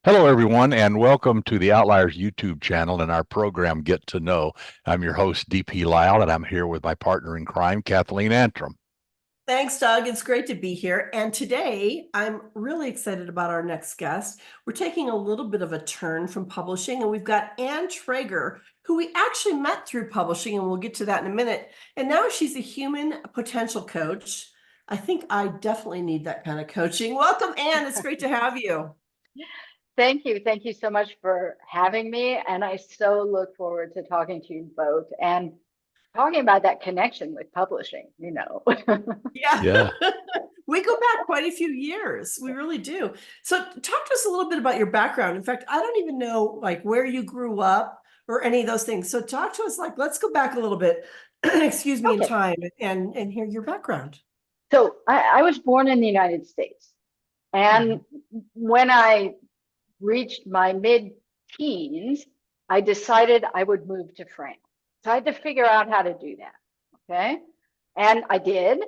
Hello, everyone, and welcome to the Outliers YouTube channel and our program, Get to Know. I'm your host, DP Lyle, and I'm here with my partner in crime, Kathleen Antrim. Thanks, Doug. It's great to be here. And today I'm really excited about our next guest. We're taking a little bit of a turn from publishing, and we've got Anne Trager, who we actually met through publishing, and we'll get to that in a minute. And now she's a human potential coach. I think I definitely need that kind of coaching. Welcome, Anne. It's great to have you. Thank you. Thank you so much for having me. And I so look forward to talking to you both and talking about that connection with publishing, Yeah. We go back quite a few years. We really do. So talk to us a little bit about your background. In fact, I don't even know like where you grew up or any of those things. So talk to us, like, let's go back a little bit, excuse me, in Okay. time and hear your background. So I was born in the United States. And when I reached my mid-teens, I decided I would move to France. So I had to figure out how to do that. Okay. And I did.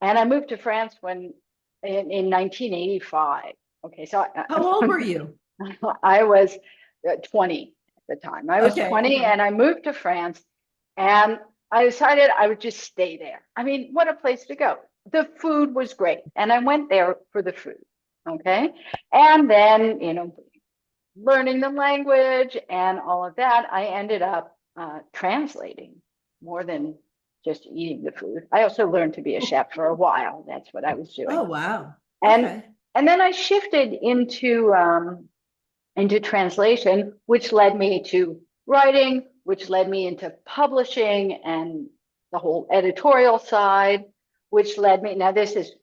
And I moved to France in 1985. Okay. So How old were you? I was 20 at the time. I was Okay. 20 and I moved to France and I decided I would just stay there. I mean, what a place to go. The food was great. And I went there for the food. Okay. And then, learning the language and all of that, I ended up translating more than just eating the food. I also learned to be a chef for a while. That's what I was doing. Oh, wow. And Okay. and then I shifted into translation, which led me to writing, which led me into publishing and the whole editorial side, which led me, now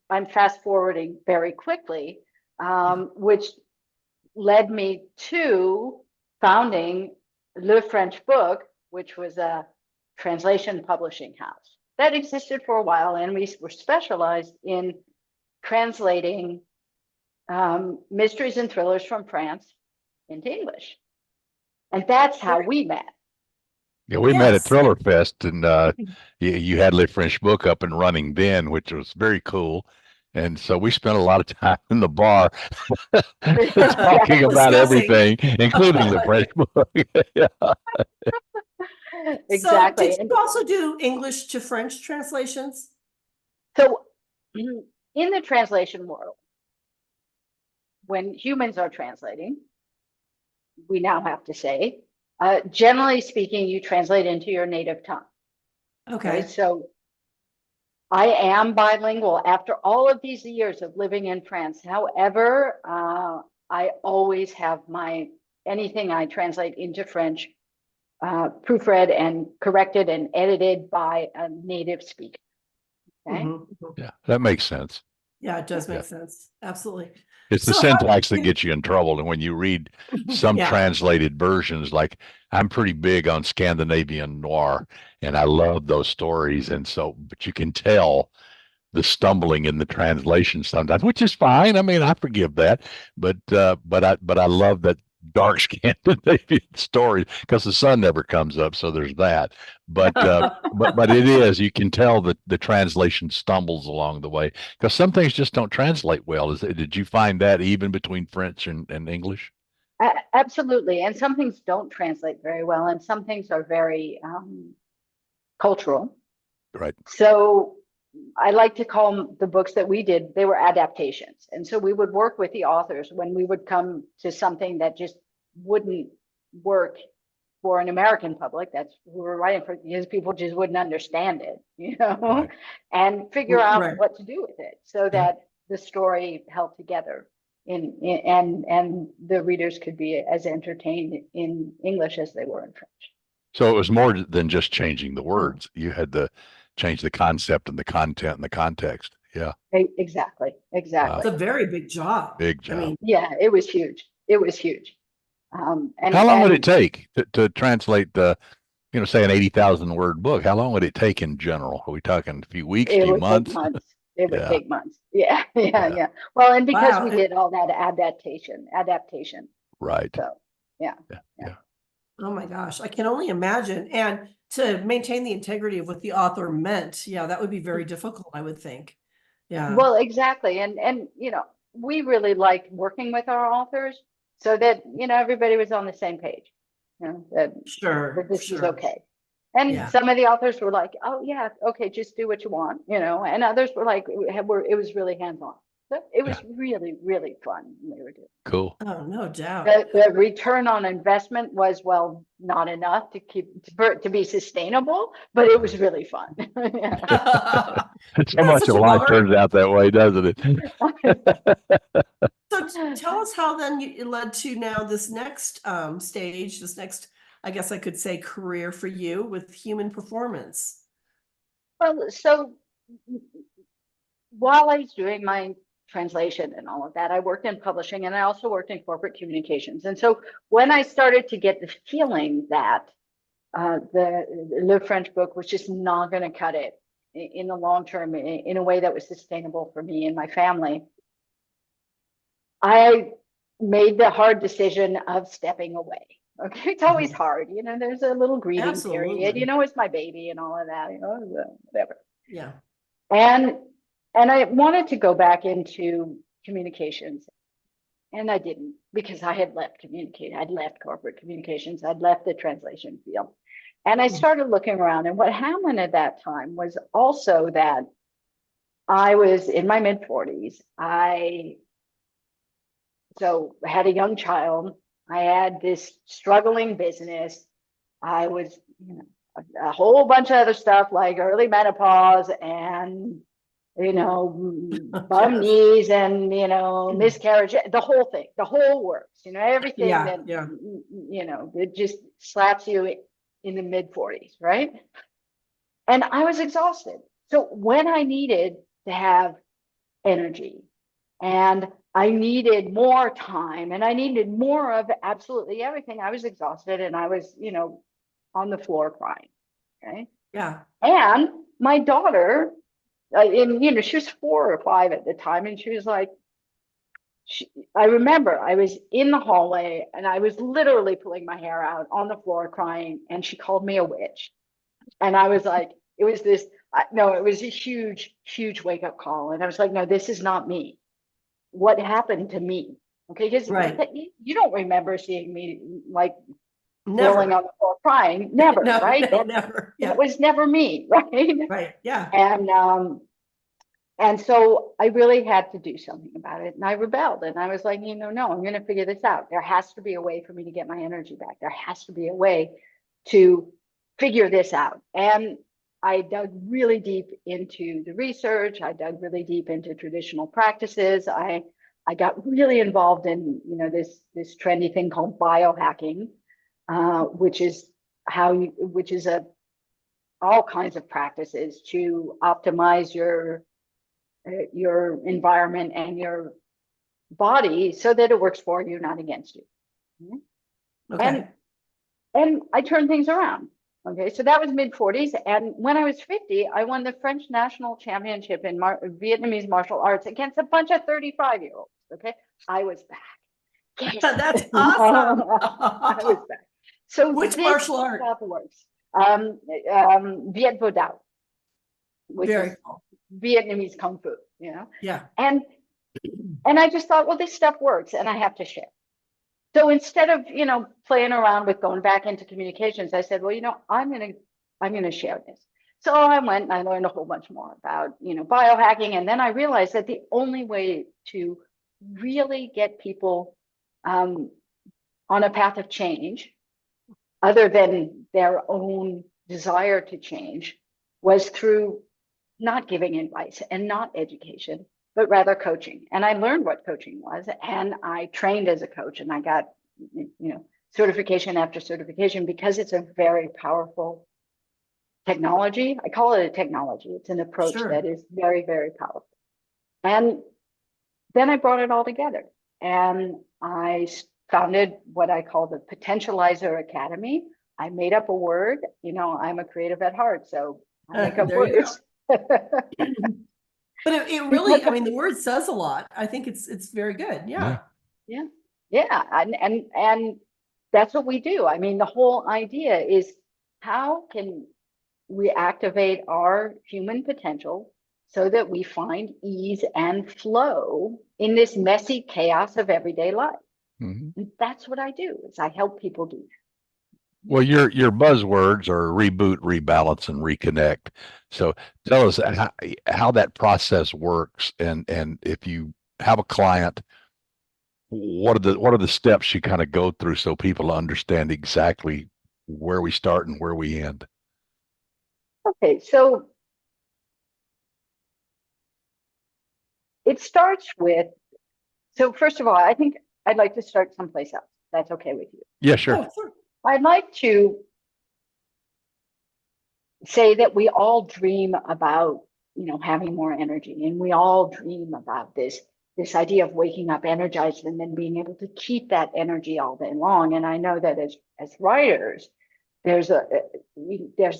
I'm fast forwarding very quickly, which led me to founding Le French Book, which was a translation publishing house that existed for a while. And we were specialized in translating mysteries and thrillers from France into English. And that's how we met. Yeah, we met at Thriller Fest, and you had Le French Book up and running then, which was very cool. And so we spent a lot of time in the bar talking about everything, including the French Book. Yeah. Exactly. So did you also do English to French translations? So in the translation world, when humans are translating, we now have to say, generally speaking, you translate into your native tongue. Okay. Right? So I am bilingual after all of these years of living in France. However, I always have anything I translate into French proofread and corrected and edited by a native speaker. Okay. Yeah, that makes sense. Yeah, it does make sense. Absolutely. It's the syntax that gets you in trouble. And when you read some translated versions, like I'm pretty big on Scandinavian noir and I love those stories. And so, but you can tell the stumbling in the translation sometimes, which is fine. I mean, I forgive that, but I love that dark Scandinavian story because the sun never comes up, so there's that. But it is, you can tell that the translation stumbles along the way because some things just don't translate well. Did you find that even between French and English? Absolutely, and some things don't translate very well, and some things are very cultural. Right. So I like to call them, the books that we did, they were adaptations. And so we would work with the authors when we would come to something that just wouldn't work for an American public. That's who we're writing for, because people just wouldn't understand it, Right. and figure out what to do with it so that the story held together and the readers could be as entertained in English as they were in French. So it was more than just changing the words. You had to change the concept and the content and the context. Yeah. Exactly. It's a very big job. Big job. I mean, yeah, it was huge. It was huge. And how long would it take to translate say an 80,000 word book? How long would it take in general? Are we talking a few weeks, few months? Take months. It would take months. Yeah. Well, and because we did all that adaptation. Right. So, yeah. Oh my gosh, I can only imagine. And to maintain the integrity of what the author meant, that would be very difficult, I would think. Yeah. Well, exactly. And we really liked working with our authors so that, everybody was on the same page, that Sure, this is sure. okay. And Yeah. some of the authors were like, oh yeah, okay, just do what you want, and others were like, it was really hands-on. So it was really, really fun when we were doing. Cool. Oh, no doubt. The return on investment was, well, not enough to be sustainable, but it was really fun. So much of life turns out that way, doesn't it? So tell us how then it led to now this next stage, this next, I guess I could say, career for you with human performance. Well, so while I was doing my translation and all of that, I worked in publishing, and I also worked in corporate communications. And so when I started to get the feeling that the Le French book was just not going to cut it in the long term in a way that was sustainable for me and my family, I made the hard decision of stepping away. Okay, it's always hard, there's a little grieving period, it's my baby and all of that, whatever. Yeah. And I wanted to go back into communications, and I didn't, because I had left I'd left corporate communications, I'd left the translation field. And I started looking around, and what happened at that time was also that I was in my mid-40s. I had a young child. I had this struggling business. I was, a whole bunch of other stuff like early menopause and, bum knees and, miscarriage, the whole thing, the whole works, everything it just slaps you in the mid-40s, right? And I was exhausted. So when I needed to have energy, and I needed more time, and I needed more of absolutely everything, I was exhausted, and I was, on the floor crying. Okay. Yeah. And my daughter, she was 4 or 5 at the time, and she was like, I remember I was in the hallway, and I was literally pulling my hair out on the floor crying, and she called me a witch. And I was like, it was a huge, huge wake up call. And I was like, no, this is not me. What happened to me? Okay, because you don't remember seeing me like rolling on the floor crying. Never, No, right? No, never. Yeah. That was never me, right? Right. Yeah. And so I really had to do something about it. And I rebelled, and I was like, no, I'm going to figure this out. There has to be a way for me to get my energy back. There has to be a way to figure this out. And I dug really deep into the research. I dug really deep into traditional practices. I got really involved in, this trendy thing called biohacking, which is all kinds of practices to optimize your environment and your body so that it works for you, not against you. Okay. And I turned things around. Okay, so that was mid-40s. And when I was 50, I won the French national championship in Vietnamese martial arts against a bunch of 35-year-olds. Okay, I was back. Yes. That's awesome. I was back. So which martial art? Works. Viet Vo Dao, which is cool. Vietnamese Kung Fu, Yeah. And I just thought, well, this stuff works, and I have to share. So instead of, playing around with going back into communications, I said, well, I'm going to share this. So I went and I learned a whole bunch more about, biohacking. And then I realized that the only way to really get people on a path of change, other than their own desire to change, was through not giving advice and not education, but rather coaching. And I learned what coaching was, and I trained as a coach, and I got, certification after certification, because it's a very powerful technology. I call it a technology. It's an approach that is very, very powerful. And then I brought it all together, and I founded what I call the Potentializer Academy. I made up a word. I'm a creative at heart, so I make up words. But it really, the word says a lot. I think it's very good. Yeah. And that's what we do. The whole idea is, how can we activate our human potential so that we find ease and flow in this messy chaos of everyday life? Mhm. And that's what I do, is I help people do that. Well, your buzzwords are reboot, rebalance, and reconnect. So tell us how that process works, and if you have a client, what are the steps you kind of go through so people understand exactly where we start and where we end? Okay, so it starts with, so first of all, I think I'd like to start someplace else. That's okay with you. Yeah, sure. Oh, sure. I'd like to say that we all dream about, having more energy, and we all dream about this idea of waking up energized and then being able to keep that energy all day long. And I know that as writers, there's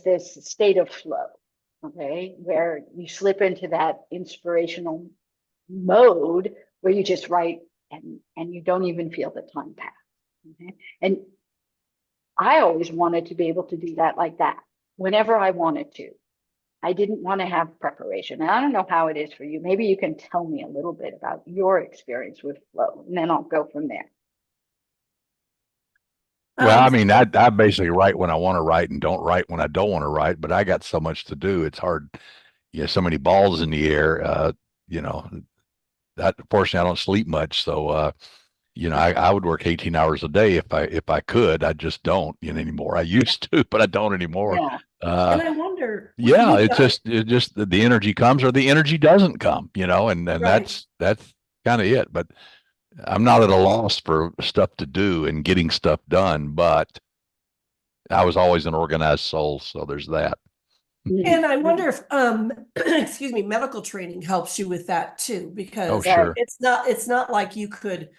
this state of flow, okay, where you slip into that inspirational mode where you just write and you don't even feel the time pass. Okay? And I always wanted to be able to do that like that whenever I wanted to. I didn't want to have preparation. And I don't know how it is for you. Maybe you can tell me a little bit about your experience with flow, and then I'll go from there. Well, I Um, mean, I basically write when I want to write and don't write when I don't want to write, but I got so much to do. It's hard. So many balls in the air. You know, fortunately, I don't sleep much. So, I would work 18 hours a day if I could. I just don't, anymore. I used to, but I don't anymore. Yeah. Uh, and I wonder with yeah, you it's guys, just the energy comes or the energy doesn't come, and right? that's kind of it. But I'm not at a loss for stuff to do and getting stuff done, but I was always an organized soul, so there's that. And I Mhm. wonder if, excuse me, medical training helps you with that too, Oh, because Right. sure. it's not like you could,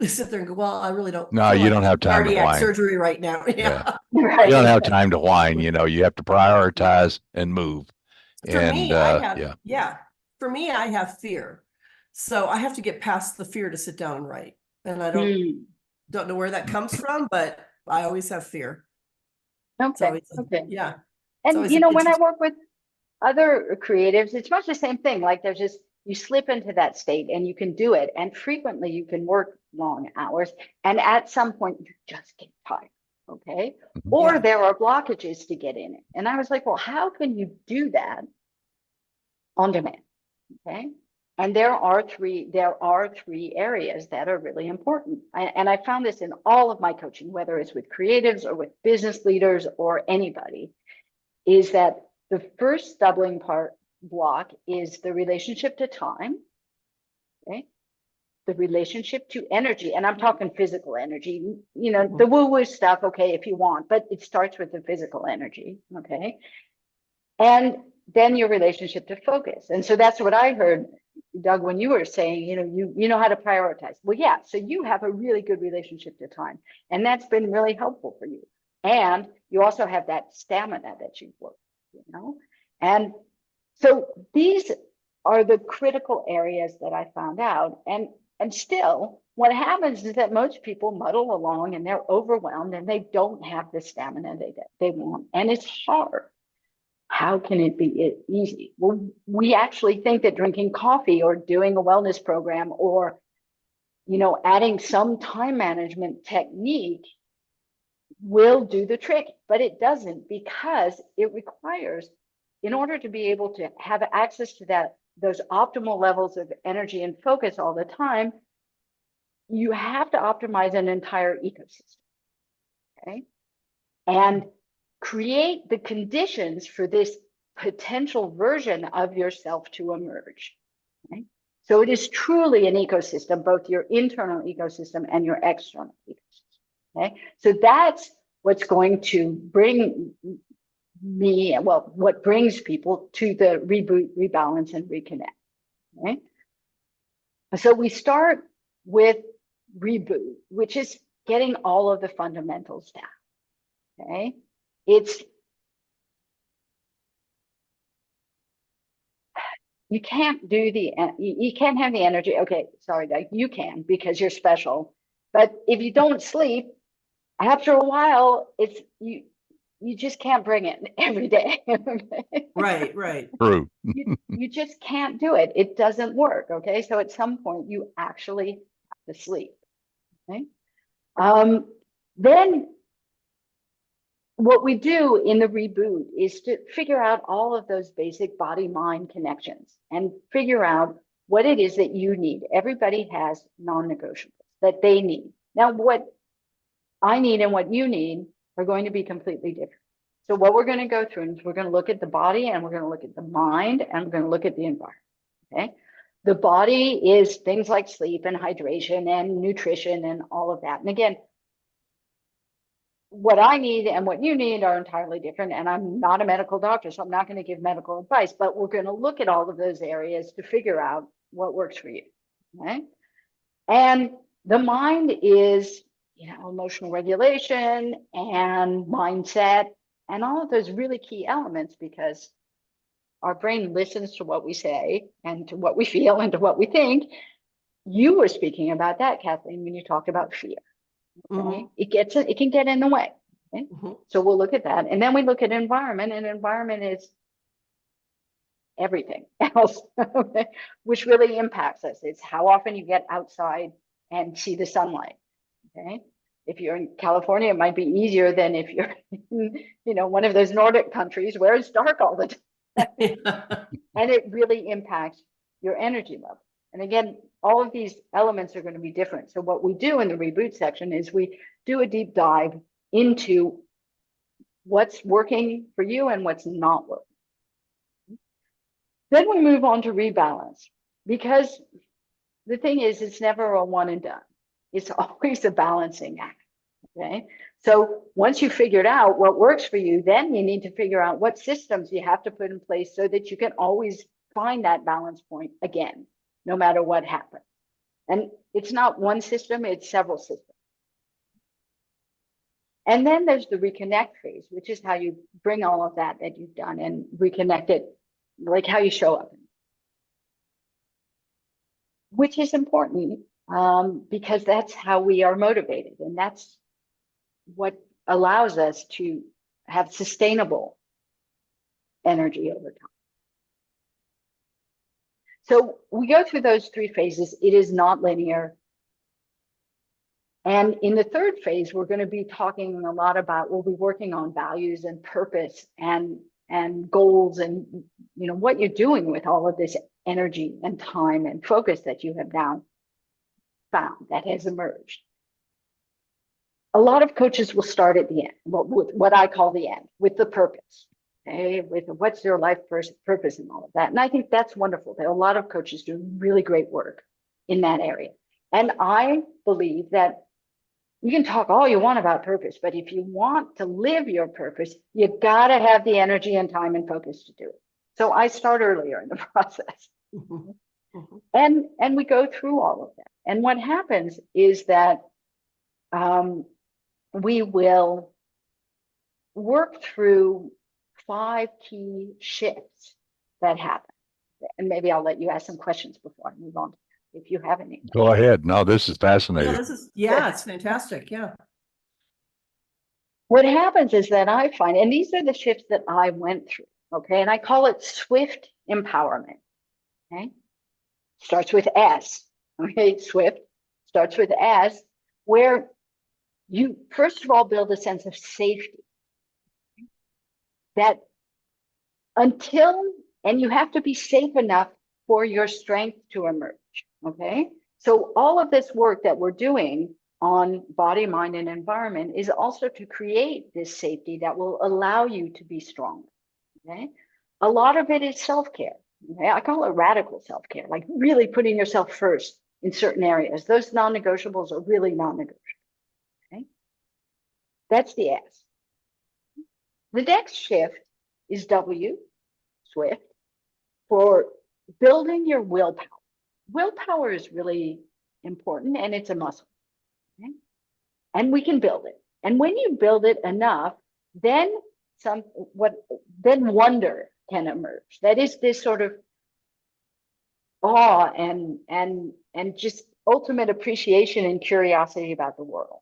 sit there and go, well, I really don't No, feel you like don't have time to cardiac whine. surgery right now. Yeah. Yeah. You don't Right. have time to whine, you have to prioritize and move. For And me, I have, yeah. yeah, for me, I have fear. So I have to get past the fear to sit down and write. And I Hmm. don't know where that comes from, but I always have fear. It's Okay. always, Okay. yeah, it's And always an when I interest. work with other creatives, it's much the same thing. Like there's just, you slip into that state and you can do it. And frequently you can work long hours. And at some point you just get tired. Okay. Mhm. Or Yeah. there are blockages to get in it. And I was like, well, how can you do that on demand? Okay. And there are three areas that are really important. And I found this in all of my coaching, whether it's with creatives or with business leaders or anybody, is that the first stumbling block is the relationship to time, okay? The relationship to energy, and I'm talking physical energy, the woo-woo stuff, okay, if you want, but it starts with the physical energy, okay? And then your relationship to focus. And so that's what I heard, Doug, when you were saying, you know how to prioritize. Well, yeah, so you have a really good relationship to time, and that's been really helpful for you. And you also have that stamina that you've worked, And so these are the critical areas that I found out. And still, what happens is that most people muddle along and they're overwhelmed and they don't have the stamina they want. And it's hard. How can it be easy? Well, we actually think that drinking coffee or doing a wellness program or, adding some time management technique will do the trick, but it doesn't, because it requires, in order to be able to have access to those optimal levels of energy and focus all the time, you have to optimize an entire ecosystem. Okay. And create the conditions for this potential version of yourself to emerge. Okay? So it is truly an ecosystem, both your internal ecosystem and your external ecosystem. Okay? So that's what's going to bring what brings people to the reboot, rebalance, and reconnect. Okay? So we start with reboot, which is getting all of the fundamentals down. Okay? You can't you can't have the energy. Okay, sorry, Doug, you can, because you're special. But if you don't sleep, after a while, you just can't bring it every day. Right, right. True. You just can't do it. It doesn't work. Okay. So at some point you actually have to sleep. Okay. Then what we do in the reboot is to figure out all of those basic body-mind connections and figure out what it is that you need. Everybody has non-negotiables that they need. Now, what I need and what you need are going to be completely different. So what we're going to go through is we're going to look at the body, and we're going to look at the mind, and we're going to look at the environment. Okay. The body is things like sleep and hydration and nutrition and all of that. And again, what I need and what you need are entirely different. And I'm not a medical doctor, so I'm not going to give medical advice, but we're going to look at all of those areas to figure out what works for you. Okay. And the mind is, emotional regulation and mindset and all of those really key elements, because our brain listens to what we say and to what we feel and to what we think. You were speaking about that, Kathleen, when you talked about fear. Okay? It can get in the way. Okay? So we'll look at that. And then we look at environment, and environment is everything else, okay, which really impacts us. It's how often you get outside and see the sunlight. Okay. If you're in California, it might be easier than if you're in, one of those Nordic countries where it's dark all the time. And it really impacts your energy level. And again, all of these elements are going to be different. So what we do in the reboot section is we do a deep dive into what's working for you and what's not working. Then we move on to rebalance, because the thing is, it's never a one and done. It's always a balancing act. Okay. So once you figured out what works for you, then you need to figure out what systems you have to put in place so that you can always find that balance point again, no matter what happens. And it's not one system, it's several systems. And then there's the reconnect phase, which is how you bring all of that you've done and reconnect it, like how you show up, which is important, because that's how we are motivated, and that's what allows us to have sustainable energy over time. So we go through those three phases. It is not linear. And in the third phase, we're going to be talking a lot about, we'll be working on values and purpose and goals and, what you're doing with all of this energy and time and focus that you have now found, that has emerged. A lot of coaches will start at the end, with what I call the end, with the purpose, okay, with what's their life purpose and all of that. And I think that's wonderful. There are a lot of coaches doing really great work in that area. And I believe that you can talk all you want about purpose, but if you want to live your purpose, you've got to have the energy and time and focus to do it. So I start earlier in the process. And we go through all of that. And what happens is that we will work through 5 key shifts that happen. And maybe I'll let you ask some questions before I move on, if you have any. Go ahead. No, this is fascinating. It's fantastic. Yeah. What happens is that I find, and these are the shifts that I went through, okay, and I call it swift empowerment. Okay, starts with S. Okay, swift starts with S, where you first of all build a sense of safety. That and you have to be safe enough for your strength to emerge. Okay, so all of this work that we're doing on body, mind, and environment is also to create this safety that will allow you to be strong. Okay, a lot of it is self-care. Okay? I call it radical self-care, like really putting yourself first in certain areas. Those non-negotiables are really non-negotiable. Okay, that's the S. The next shift is W, swift, for building your willpower. Willpower is really important, and it's a muscle. Okay? And we can build it. And when you build it enough, then wonder can emerge. That is this sort of awe and just ultimate appreciation and curiosity about the world.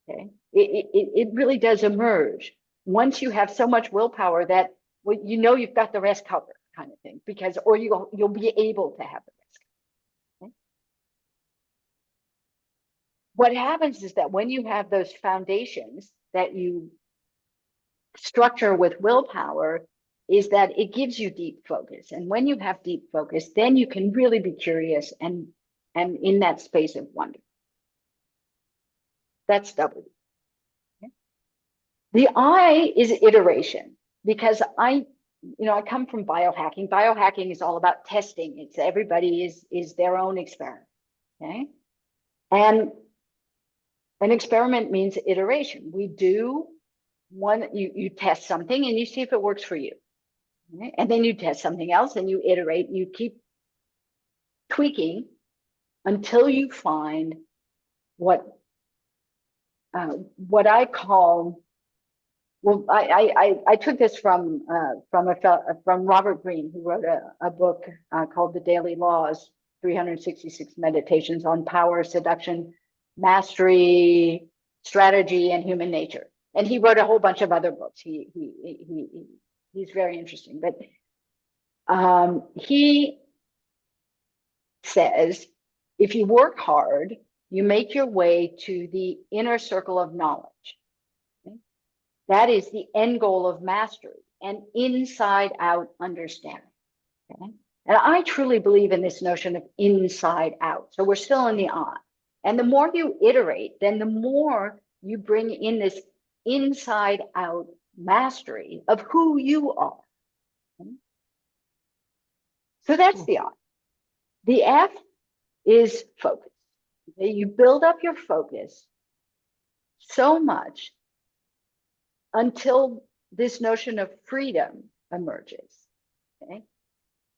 Okay, it really does emerge once you have so much willpower that you've got the rest covered, kind of thing, because you'll be able to have the rest. Okay? what happens is that when you have those foundations that you structure with willpower, is that it gives you deep focus. And when you have deep focus, then you can really be curious and in that space of wonder. That's W. Okay. The I is iteration, because I come from biohacking. Biohacking is all about testing. It's everybody is their own experiment. Okay. And an experiment means iteration. We do you test something and you see if it works for you. Okay? And then you test something else and you iterate, you keep tweaking until you find what I call, well, I took this from Robert Greene, who wrote a book called The Daily Laws, 366 Meditations on Power, Seduction, Mastery, Strategy, and Human Nature. And he wrote a whole bunch of other books. He's very interesting, but he says, if you work hard, you make your way to the inner circle of knowledge. Okay? That is the end goal of mastery and inside out understanding. Okay? And I truly believe in this notion of inside out. So we're still in the I. And the more you iterate, then the more you bring in this inside out mastery of who you are. Okay? So that's the I. The F is focus. Okay? You build up your focus so much until this notion of freedom emerges. Okay?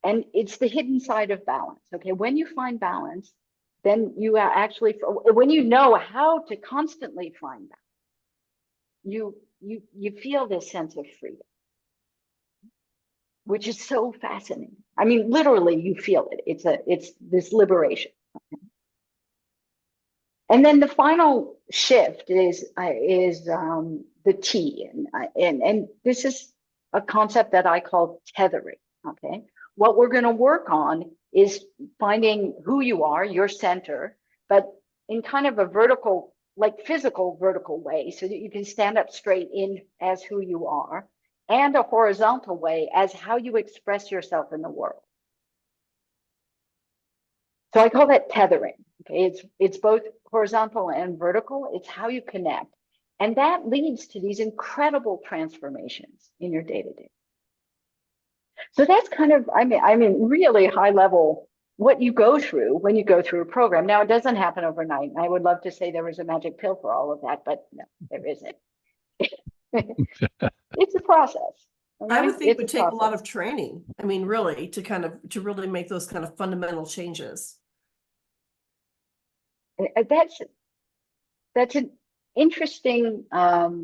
And it's the hidden side of balance. Okay, when you find balance, then you are actually, when you know how to constantly find balance, you feel this sense of freedom, which is so fascinating. I mean, literally, you feel it. It's this liberation. Okay? And then the final shift is the T, and this is a concept that I call tethering. Okay, what we're going to work on is finding who you are, your center, but in kind of a vertical, like physical vertical way, so that you can stand up straight in as who you are, and a horizontal way as how you express yourself in the world. So I call that tethering. Okay, it's both horizontal and vertical. It's how you connect, and that leads to these incredible transformations in your day-to-day. So that's kind of, I mean, really high level what you go through when you go through a program. Now, it doesn't happen overnight. I would love to say there was a magic pill for all of that, but no, there isn't. It's a process. Okay? I would think it would take a lot of training. I mean, really, to really make those kind of fundamental changes. That's an interesting comment.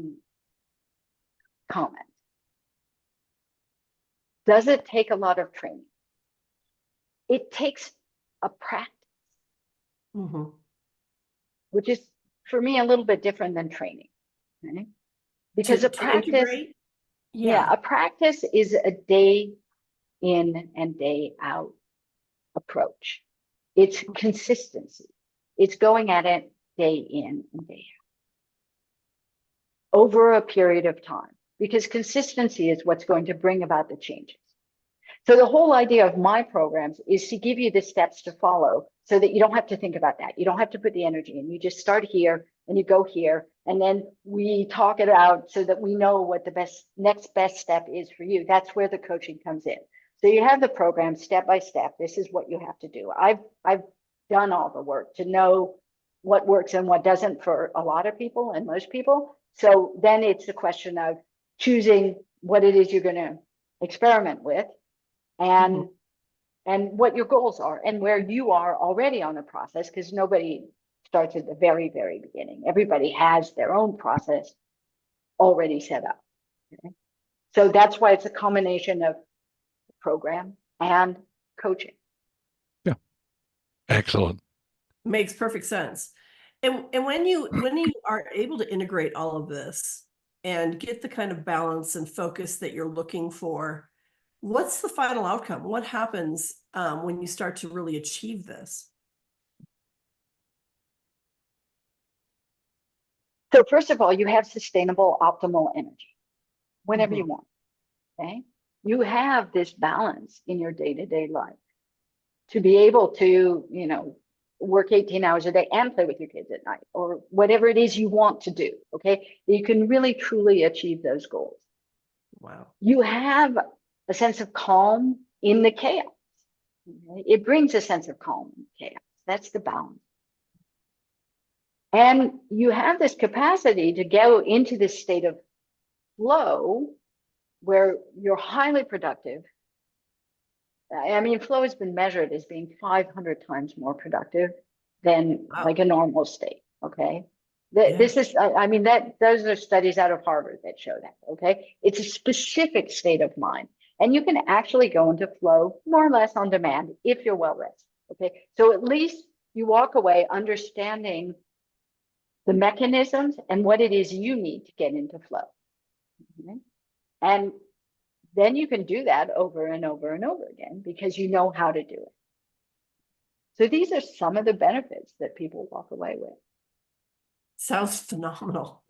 Does it take a lot of training? It takes a practice, which is for me a little bit different than training, right? Because a practice, a practice is a day in and day out approach. It's consistency. It's going at it day in and day out over a period of time, because consistency is what's going to bring about the changes. So the whole idea of my programs is to give you the steps to follow so that you don't have to think about that. You don't have to put the energy in. You just start here and you go here, and then we talk it out so that we know what the next best step is for you. That's where the coaching comes in. So you have the program step by step. This is what you have to do. I've done all the work to know what works and what doesn't for a lot of people and most people. So then it's a question of choosing what it is you're going to experiment with, and what your goals are and where you are already on the process, because nobody starts at the very, very beginning. Everybody has their own process already set up. Okay? So that's why it's a combination of program and coaching. Yeah. Excellent. Makes perfect sense. And when you are able to integrate all of this and get the kind of balance and focus that you're looking for, what's the final outcome? What happens when you start to really achieve this? So first of all, you have sustainable optimal energy whenever you Mhm. want. Okay. You have this balance in your day-to-day life to be able to, work 18 hours a day and play with your kids at night, or whatever it is you want to do. Okay. You can really truly achieve those goals. Wow. You have a sense of calm in the chaos. Okay? It brings a sense of calm in the chaos. That's the balance. And you have this capacity to go into this state of flow where you're highly productive. I mean, flow has been measured as being 500 times more productive than Wow. like a normal state. Okay. Yeah. This is, I mean, those are studies out of Harvard that show that. Okay. It's a specific state of mind. And you can actually go into flow more or less on demand if you're well rested. Okay. So at least you walk away understanding the mechanisms and what it is you need to get into flow. Okay? And then you can do that over and over and over again because you know how to do it. So these are some of the benefits that people walk away with. Sounds phenomenal.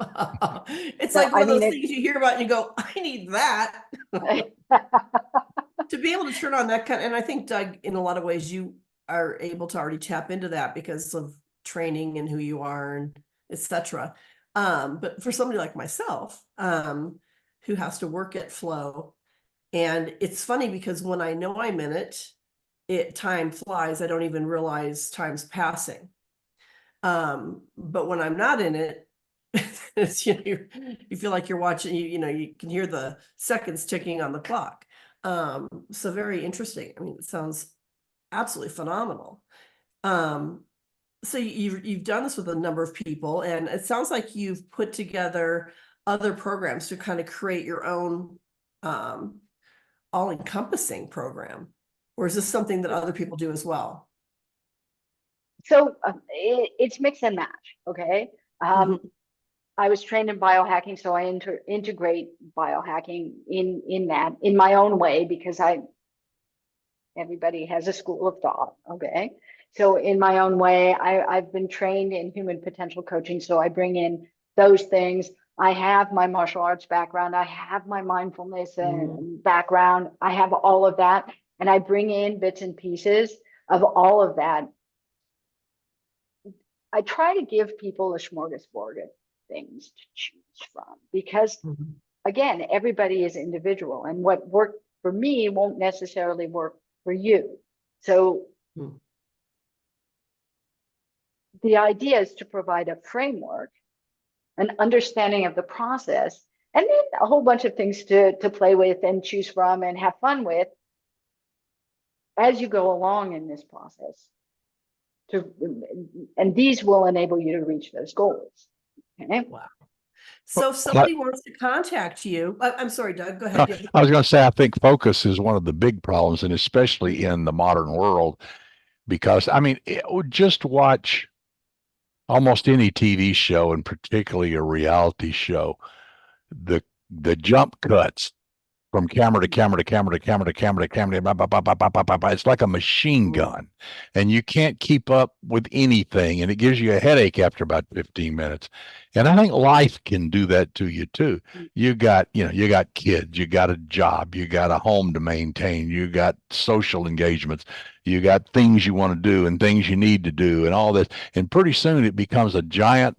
It's So, like one I of those mean, things you hear about and you go, I need that. To be able to turn on that kind, and I think, Doug, in a lot of ways, you are able to already tap into that because of training and who you are and etc. But for somebody like myself, who has to work at flow, and it's funny because when I know I'm in it, time flies. I don't even realize time's passing. But when I'm not in it, it's, you feel like you're watching, you can hear the seconds ticking on the clock. So very interesting. I mean, it sounds absolutely phenomenal. So you've done this with a number of people, and it sounds like you've put together other programs to kind of create your own all-encompassing program. Or is this something that other people do as well? So it's mix and match. Okay. Mhm. I was trained in biohacking, so I integrate biohacking in my own way because everybody has a school of thought. Okay. So in my own way, I've been trained in human potential coaching. So I bring in those things. I have my martial arts background. I have my mindfulness background. I have all of that. And I bring in bits and pieces of all of that. I try to give people a smorgasbord of things to choose from because, Mhm. again, everybody is individual, and what worked for me won't necessarily work for you. So Mhm. the idea is to provide a framework, an understanding of the process, and then a whole bunch of things to play with and choose from and have fun with as you go along in this process. And these will enable you to reach those goals. Okay. Wow. Well, So if somebody wants to contact you, I'm sorry, Doug, go ahead. I was going to say, I think focus is one of the big problems, and especially in the modern world, because I mean, just watch almost any TV show, and particularly a reality show. The the jump cuts from camera to camera to camera to camera to camera to camera. It's like a machine gun, and you can't keep up with anything, and it gives you a headache after about 15 minutes. And I think life can do that to you too. You got kids, you got a job, you got a home to maintain, you got social engagements, you got things you want to do and things you need to do, and all this. And pretty soon it becomes a giant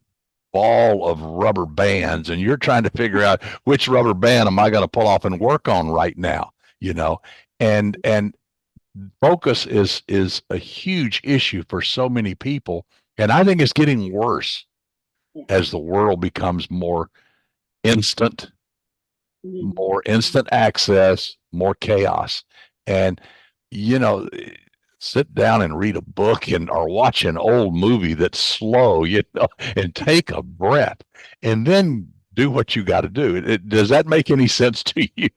ball of rubber bands, and you're trying to figure out which rubber band am I going to pull off and work on right now, you know. And focus is a huge issue for so many people, and I think it's getting worse Yeah. as the world becomes instant Mhm. more instant access, more chaos. And you know, sit down and read a book and or watch an old movie that's slow, and take a breath and then do what you got to do. Does that make any sense to you?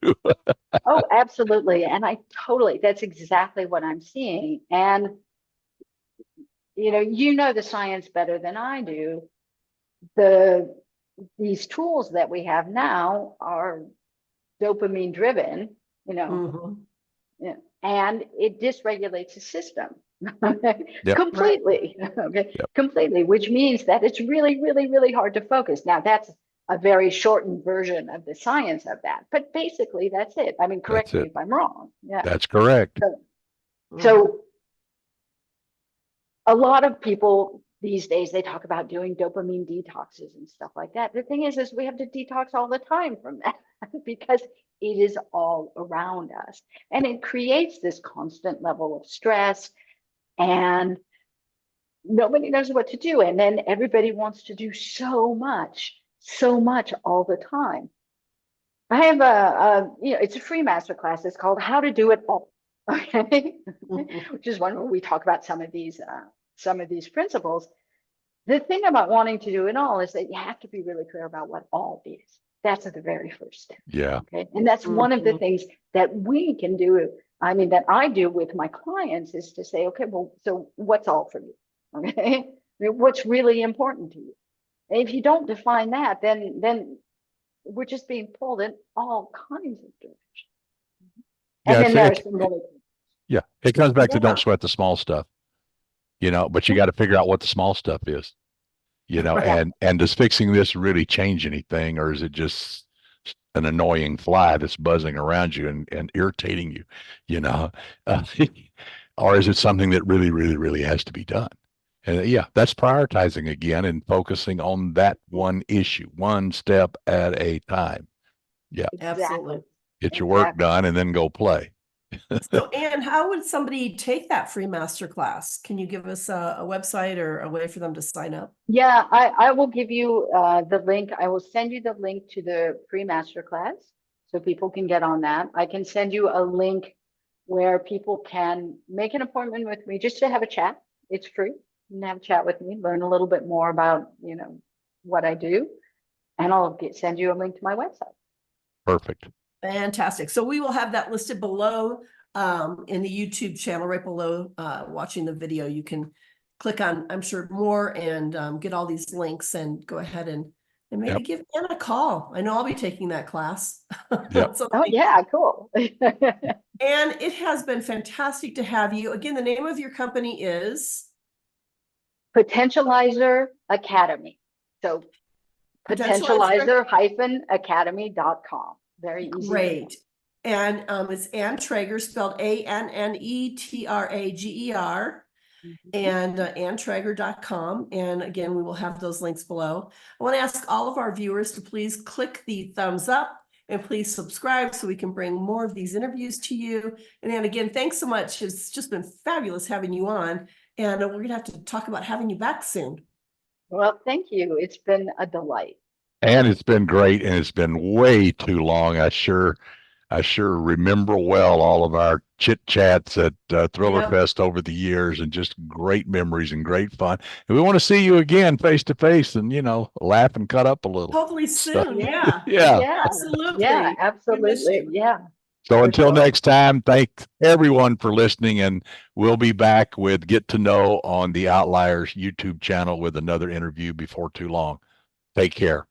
Oh, absolutely. And that's exactly what I'm seeing. And, you know the science better than I do. These tools that we have now are dopamine driven, Mhm. and it dysregulates the system. Yep. Completely. Okay. Yep. Completely, which means that it's really, really, really hard to focus. Now, that's a very shortened version of the science of that, but basically that's it. I mean, correct That's me it. if I'm wrong. Yeah. That's correct. So a lot of people these days, they talk about doing dopamine detoxes and stuff like that. The thing is we have to detox all the time from that because it is all around us. And it creates this constant level of stress, and nobody knows what to do. And then everybody wants to do so much all the time. I have it's a free masterclass. It's called How to Do It All. Okay. Which is one where we talk about some of these principles. The thing about wanting to do it all is that you have to be really clear about what all is. That's the very first step. Yeah. Okay. And that's one of the things that we can do. I mean, that I do with my clients is to say, okay, well, so what's all for you? Okay. I mean, what's really important to you? And if you don't define that, then we're just being pulled in all kinds of directions. And then there's some really. Yeah. It comes back to don't sweat the small stuff, but you got to figure out what the small stuff is, and does fixing this really change anything, or is it just an annoying fly that's buzzing around you and irritating you, or is it something that really, really, really has to be done? And that's prioritizing again and focusing on that one issue, one step at a time. Yeah. Absolutely. Get your work done and then go play. So, Anne, how would somebody take that free masterclass? Can you give us a website or a way for them to sign up? Yeah, I will give you the link. I will send you the link to the free masterclass so people can get on that. I can send you a link where people can make an appointment with me just to have a chat. It's free. You can have a chat with me, learn a little bit more about, what I do, and I'll send you a link to my website. Perfect. Fantastic. So we will have that listed below in the YouTube channel, right below watching the video. You can click on, I'm sure, more and get all these links and go ahead and maybe give Anne a call. I know I'll be taking that class. Yep. Oh, yeah, cool. And it has been fantastic to have you. Again, the name of your company is? Potentializer Academy. So potentializer-academy.com. Very easy. Great. And it's Anne Trager, spelled ANNETRAGER, and AnneTrager.com. And again, we will have those links below. I want to ask all of our viewers to please click the thumbs up and please subscribe so we can bring more of these interviews to you. And Anne, again, thanks so much. It's just been fabulous having you on. And we're going to have to talk about having you back soon. Well, thank you. It's been a delight. And it's been great, and it's been way too long. I sure remember well all of our chit chats at Thriller Fest over the years, and just great memories and great fun. And we want to see you again face to face, and laugh and cut up a little. Hopefully soon. Yeah. Absolutely. Yeah, absolutely. Yeah. So until next time, thanks everyone for listening, and we'll be back with Get to Know on the Outliers YouTube channel with another interview before too long. Take care.